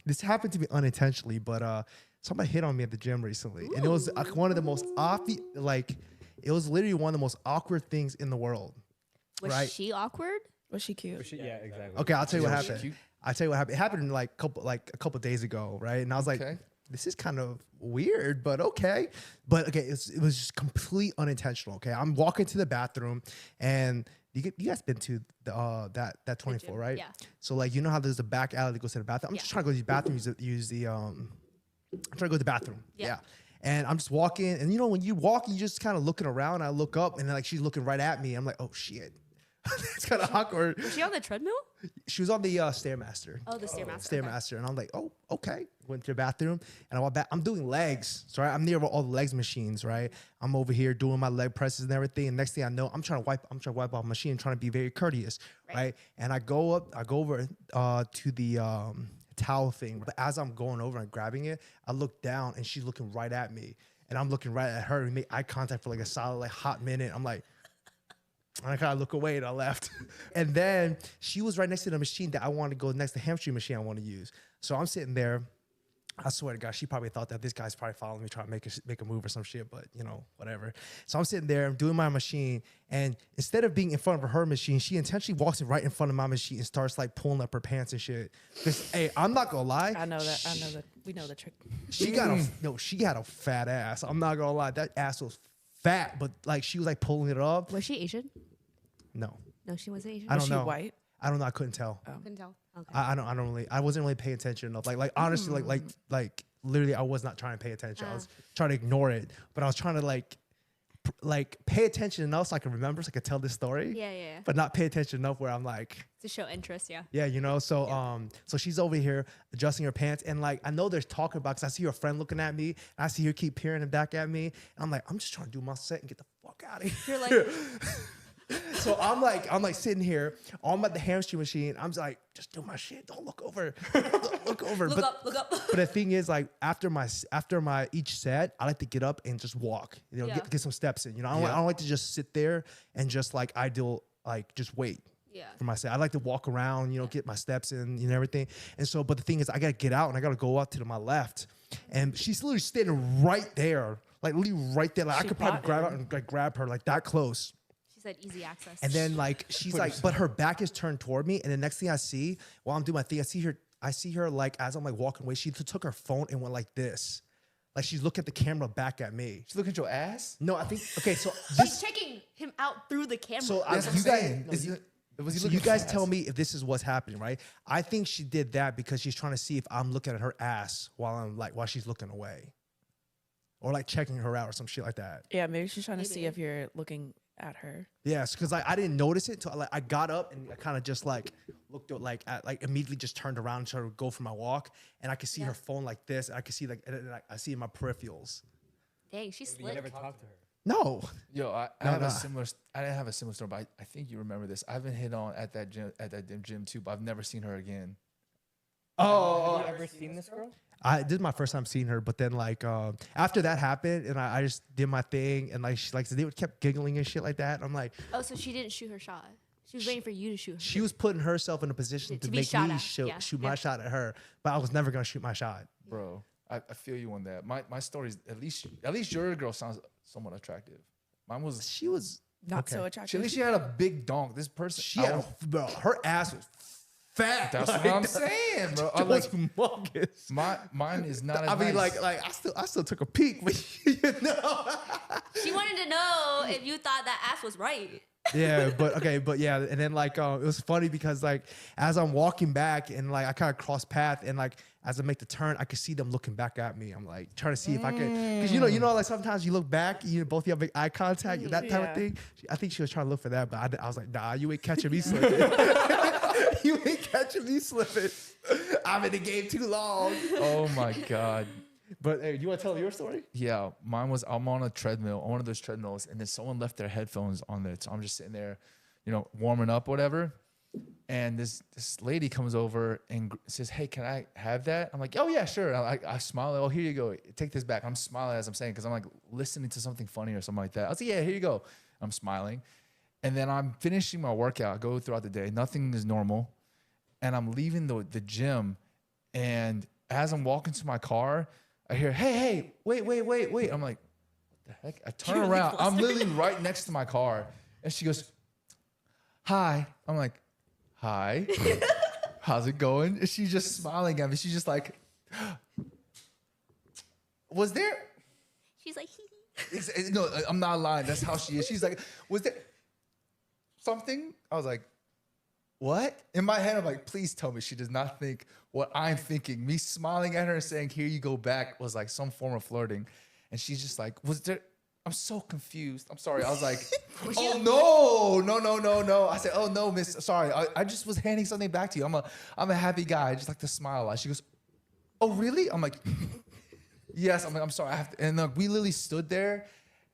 this happened to me unintentionally, but somebody hit on me at the gym recently. Ooh. And it was one of the most obvious, like, it was literally one of the most awkward things in the world. Was she awkward? Was she cute? Yeah, exactly. Okay, I'll tell you what happened. I'll tell you what happened. It happened like a couple days ago, right? And I was like, this is kind of weird, but okay. But okay, it was just complete unintentional. Okay, I'm walking to the bathroom, and you guys been to the that 24, right? Yeah. So like, you know how there's a back alley that goes to the bathroom. I'm just trying to go to the bathroom. I'm trying to go to the bathroom. Yeah. And I'm just walking, and you know when you walk, you just kind of looking around. I look up, and then, like, she's looking right at me. I'm like, oh shit. It's kind of awkward. Was she on the treadmill? She was on the Stairmaster. Oh, the Stairmaster. Stairmaster. Okay. And I'm like, oh, okay. Went to the bathroom, and I went back. I'm doing legs. So I'm near all the legs machines, right? I'm over here doing my leg presses and everything. And next thing I know, I'm trying to wipe off the machine, trying to be very courteous, right? And I go over to the towel thing. But as I'm going over and grabbing it, I look down, and she's looking right at me. And I'm looking right at her. We make eye contact for like a solid, like, hot minute. I'm like, I kind of look away, and I left. And then she was right next to the machine that I wanted to go next, the hamstring machine I want to use. So I'm sitting there. I swear to God, she probably thought that this guy's probably following me, trying to make a move or some shit, but, you know, whatever. So I'm sitting there, I'm doing my machine, and instead of being in front of her machine, she intentionally walks right in front of my machine and starts, like, pulling up her pants and shit. Because, hey, I'm not gonna lie. I know that. We know the trick. She had a fat ass. I'm not gonna lie. That ass was fat, but, like, she was, like, pulling it up. Was she Asian? No. No, she wasn't Asian. I don't Was know. she white? I don't know. I couldn't tell. Oh. Couldn't tell. Okay. I wasn't really paying attention enough. Like honestly, like literally, I was not trying to pay attention. I was trying to ignore it, but I was trying to like pay attention enough so I can remember, so I could tell this story. Yeah. But not pay attention enough where I'm like, to show interest, yeah. Yeah, you know. So so she's over here adjusting her pants, and like I know there's talking about, because I see her friend looking at me, and I see her keep peering back at me, and I'm like, I'm just trying to do my set and get the fuck out of here. You're like. So I'm like sitting here on the hamstring machine. I'm just like, just do my shit. Don't look over. Don't look over. Look up. But the thing is, like, after my each set, I like to get up and just walk. You know, get some steps in. You know, I don't like to just sit there and just just wait. Yeah. For my set, I like to walk around. You know, get my steps in and everything. And so, but the thing is, I gotta get out and I gotta go out to my left. And she's literally standing right there, like literally right there. Like I could probably grab out and like grab her like that close. Said easy access. And then like she's like, but her back is turned toward me. And the next thing I see while I'm doing my thing, I see her like as I'm like walking away, she took her phone and went like this. Like she's looking at the camera back at me. She's looking at your ass? No, I think so she's checking him out through the camera. So you guys tell me if this is what's happening, right? I think she did that because she's trying to see if I'm looking at her ass while she's looking away. Or like checking her out or some shit like that. Yeah, maybe she's trying to see if you're looking at her. Yes, because like I didn't notice it until I got up and I kind of just like looked at immediately just turned around and started to go for my walk, and I could see her phone like this. And I could see I see in my peripherals. Dang, she's slick. You never talked to her? No. Yo, I didn't have a similar story, but I think you remember this. I've been hit on at that gym too, but I've never seen her again. Oh, have you ever seen this girl? This is my first time seeing her, but then like after that happened, and I just did my thing, and like they kept giggling and shit like that. I'm like, oh, so she didn't shoot her shot. She was waiting for you to shoot her. She was putting herself in a position to make me shoot my shot at her, but I was never gonna shoot my shot. Bro, I feel you on that. My story's at least your girl sounds somewhat attractive. She was not so attractive. At least she had a big donk. This person, her ass was fat. That's what I'm saying, bro. It was humongous. Mine is not as I mean, nice. like I still took a peek, but you know. She wanted to know if you thought that ass was right. Yeah, but yeah, and then like it was funny because like as I'm walking back and like I kind of cross path, and like as I make the turn, I could see them looking back at me. I'm like trying to see if I could, because you know like sometimes you look back, both of you have eye contact, that type of thing. I think she was trying to look for that, but I was like, nah, you ain't catching me slipping. You ain't catching me slipping. I'm in the game too long. Oh my God. But hey, you want to tell your story? Yeah, mine was I'm on a treadmill, on one of those treadmills, and then someone left their headphones on there. So I'm just sitting there, warming up, whatever. And this lady comes over and says, "Hey, can I have that?" I'm like, "Oh yeah, sure." I smile. Oh, here you go. Take this back. I'm smiling as I'm saying because I'm like listening to something funny or something like that. I was like, "Yeah, here you go." I'm smiling, and then I'm finishing my workout. I go throughout the day. Nothing is normal, and I'm leaving the gym, and as I'm walking to my car, I hear, hey, wait. I'm like, what the heck? I turn around. I'm literally right next to my car. And she goes, hi. I'm like, hi. How's it going? And she's just smiling at me. She's just like, was there? She's like, No, I'm not lying. That's how she is. She's like, was there something? I was like, what? In my head, I'm like, please tell me she does not think what I'm thinking. Me smiling at her and saying, here you go back was like some form of flirting. And she's just like, was there? I'm so confused. I'm sorry. I was like, oh, no. I said, oh, no, miss. Sorry. I just was handing something back to you. I'm a happy guy. I just like to smile a lot. She goes, oh, really? I'm like, yes. I'm like, I'm sorry. I have to. And we literally stood there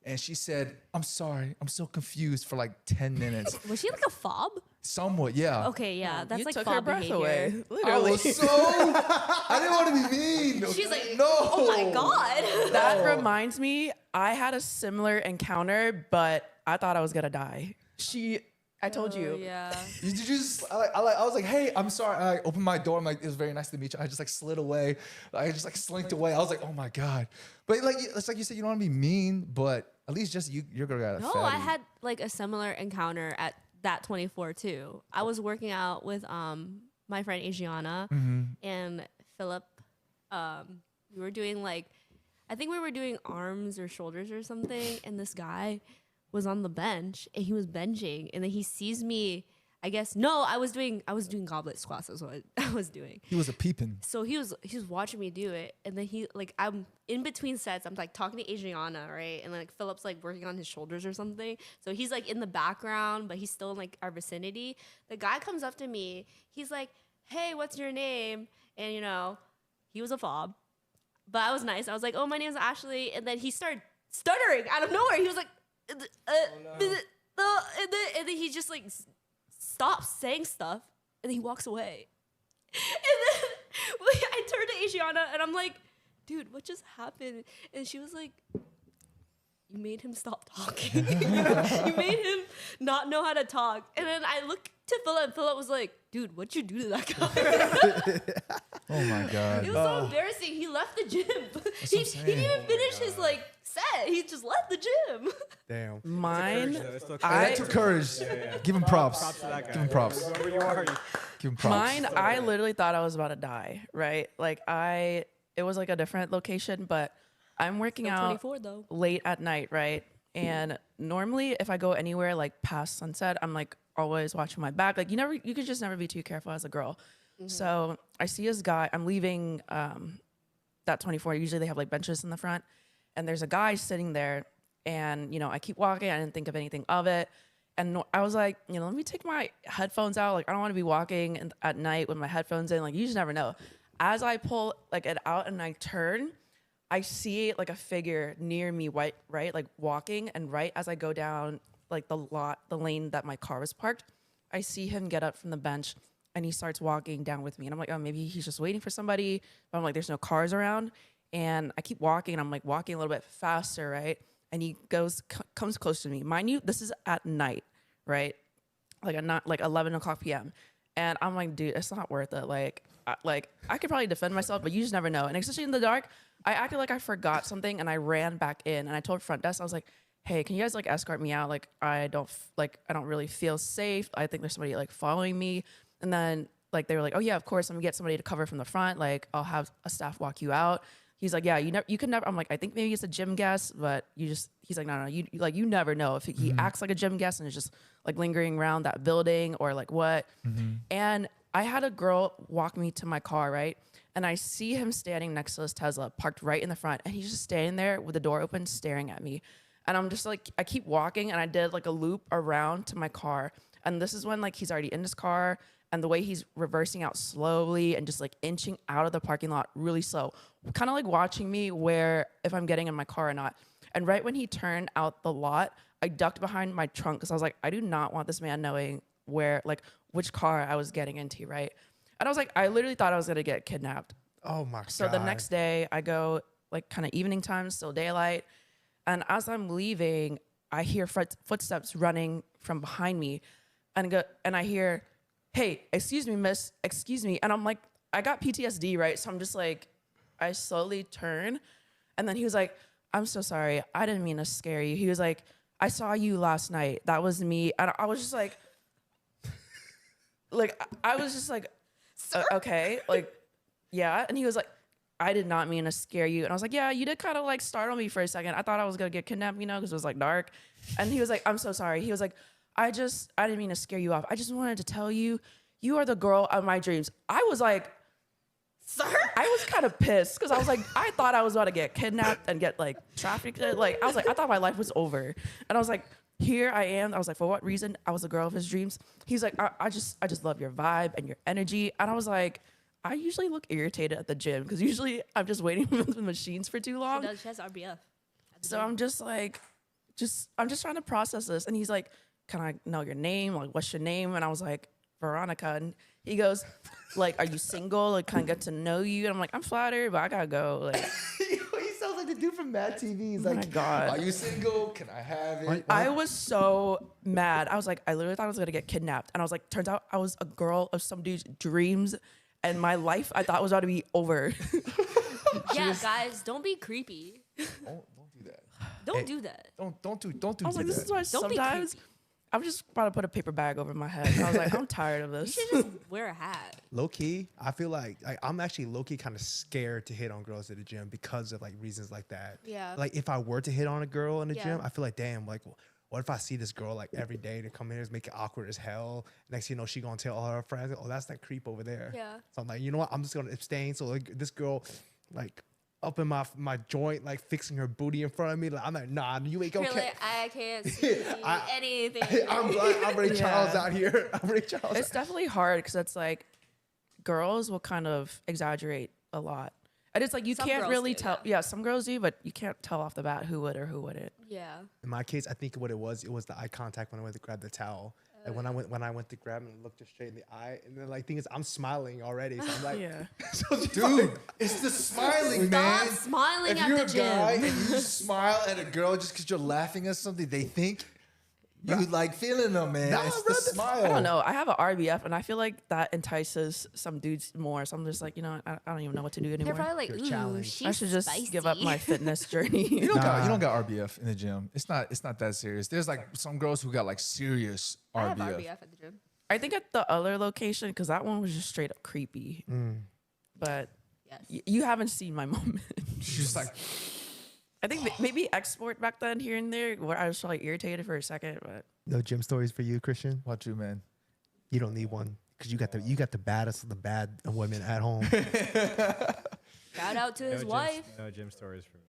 and she said, I'm sorry. I'm so confused for like 10 minutes. was she like a fob? Somewhat, yeah. Okay, yeah, that's You like took fob her breath behavior. away. I Literally. was so, I didn't want to be mean. She's like, no. oh my God. That reminds me, I had a similar encounter, but I thought I was gonna die. I told you. Yeah. You just, I was like, hey, I'm sorry. I opened my door. I'm like, it was very nice to meet you. I just like slid away. I just like slinked away. I was like, oh my God. But like, it's like you said, you don't want to be mean, but at least just you're gonna get a No, fatty. I had like a similar encounter at that 24 too. I was working out with my friend Adriana and Philip. We were doing like, I think we were doing arms or shoulders or something, and this guy was on the bench and he was benching, and then he sees me. I guess no, I was doing goblet squats. That's what I was doing. He was a peeping. So he was watching me do it, and then I'm in between sets. I'm like talking to Adriana, right, and like Philip's like working on his shoulders or something. So he's like in the background, but he's still in like our vicinity. The guy comes up to me. He's like, "Hey, what's your name?" And he was a fob, but I was nice. I was like, "Oh, my name's Ashley," and then he started stuttering out of nowhere. He was like, and then he just like stops saying stuff, and then he walks away. And then I turned to Adriana and I'm like, dude, what just happened? And she was like, you made him stop talking. You made him not know how to talk. And then I looked to Philip, and Philip was like, dude, what'd you do to that guy? Oh my God. It was so embarrassing. He left the gym. He didn't even finish his like set. He just left the gym. Damn. Mine, That took courage. Give him props. Props to that guy. Give him props. Whoever you are, Give him props. Mine, I literally thought I was about to die, right? Like it was like a different location, but I'm working Still out 24 though. late at night, right? And normally if I go anywhere like past sunset, I'm like always watching my back. Like you could just never be too careful as a girl. So I see this guy, I'm leaving that 24. Usually they have like benches in the front, and there's a guy sitting there, and I keep walking. I didn't think of anything of it. And I was like, let me take my headphones out. Like, I don't want to be walking at night with my headphones in. Like, you just never know. As I pull like it out and I turn, I see like a figure near me, right, like walking. And right as I go down like the lane that my car was parked, I see him get up from the bench and he starts walking down with me. And I'm like, oh, maybe he's just waiting for somebody. But I'm like, there's no cars around. And I keep walking, and I'm like walking a little bit faster, right? And he comes close to me. Mind you, this is at night, right? Like 11 o'clock p.m. And I'm like, dude, it's not worth it. Like I could probably defend myself, but you just never know. And especially in the dark, I acted like I forgot something, and I ran back in, and I told front desk, I was like, hey, can you guys like escort me out? Like I don't really feel safe. I think there's somebody like following me. And then like they were like, oh yeah, of course, I'm gonna get somebody to cover from the front. Like I'll have a staff walk you out. He's like, yeah, you could never. I'm like, I think maybe it's a gym guest, but he's like, no, you never know if he acts like a gym guest and is just like lingering around that building or like what. And I had a girl walk me to my car, right? And I see him standing next to his Tesla parked right in the front, and he's just standing there with the door open staring at me. And I'm just like, I keep walking, and I did like a loop around to my car. And this is when like he's already in his car, and the way he's reversing out slowly and just like inching out of the parking lot really slow, kind of like watching me where if I'm getting in my car or not. And right when he turned out the lot, I ducked behind my trunk because I was like, I do not want this man knowing which car I was getting into, right? And I was like, I literally thought I was gonna get kidnapped. Oh my God. So the next day I go like kind of evening time, still daylight. And as I'm leaving, I hear footsteps running from behind me, and I hear, hey, excuse me, miss, excuse me. And I'm like, I got PTSD, right? So I'm just like, I slowly turn, and then he was like, I'm so sorry. I didn't mean to scare you. He was like, I saw you last night. That was me. And I was just like I was just like, okay, like, yeah. And he was like, I did not mean to scare you. And I was like, yeah, you did kind of like startle me for a second. I thought I was going to get kidnapped, you know, because it was like dark. And he was like, I'm so sorry. He was like, I didn't mean to scare you off. I just wanted to tell you, you are the girl of my dreams. I was like, Sir? I was kind of pissed because I was like, I thought I was about to get kidnapped and get like trafficked. Like, I was like, I thought my life was over. And I was like, here I am. I was like, for what reason? I was the girl of his dreams. He's like, I just love your vibe and your energy. And I was like, I usually look irritated at the gym because usually I'm just waiting for the machines for too long. She has RBF. So I'm just like, I'm just trying to process this. And he's like, can I know your name? Like, what's your name? And I was like, Veronica. And he goes, like, are you single? Like, can I get to know you? And I'm like, I'm flattered, but I gotta go. Like, He sounds like the dude from Mad TV. He's oh like, my God. Are you single? Can I have it? I was so mad. I was like, I literally thought I was gonna get kidnapped. And I was like, turns out I was a girl of some dude's dreams. And my life, I thought was about to be over. Yeah, guys, don't be creepy. Don't do that. Don't do that. Don't do I was like, this that. is why Don't be sometimes creepy. I'm just about to put a paper bag over my head. I was like, I'm tired of You this. should just wear a hat. low key, I feel like I'm actually low key kind of scared to hit on girls at the gym because of like reasons like that. Yeah. Like if I were to hit on a girl in the Yeah. gym, I feel like, damn, like what if I see this girl like every day to come in here is make it awkward as hell. Next thing you know, she gonna tell all her friends, oh, that's that creep over there. Yeah. So I'm like, you know what? I'm just gonna abstain. So like this girl, like up in my joint, like fixing her booty in front of me. Like I'm like, nah, you ain't You're okay. like, I can't see anything. I'm Ray Yeah. Charles out here. I'm Ray Charles. It's definitely hard because it's like girls will kind of exaggerate a lot. And it's like you Some can't girls really do, tell. yeah. Yeah, some girls do, but you can't tell off the bat who would or who wouldn't. Yeah. In my case, I think what it was the eye contact when I went to grab the towel. Like when I went to grab him and looked her straight in the eye, and then like thing is I'm smiling already. So I'm like, Yeah. so she's Dude, like- it's the smiling, Stop man. smiling If at you're the a gym. guy and you smile at a girl just because you're laughing at something, they think you like feeling them, man. Nah, it's bro, the this- smile. I don't know. I have an RBF, and I feel like that entices some dudes more. So I'm just like, I don't even know what to do They're anymore. probably like, You're ooh, challenged. she's I should just give up spicy. my fitness journey. You don't got Nah. you don't got RBF in the gym. It's not that serious. There's like some girls who got like serious I have RBF. RBF at the gym. I think at the other location, because that one was just straight up creepy. But Yes. you haven't seen my moment. She's just like, I think maybe export back then here and there where I was probably irritated for a second, but no gym stories for you, Christian. what you, man? You don't need one because you got the baddest of the bad women at home. Shout out to his wife. No gym stories for me.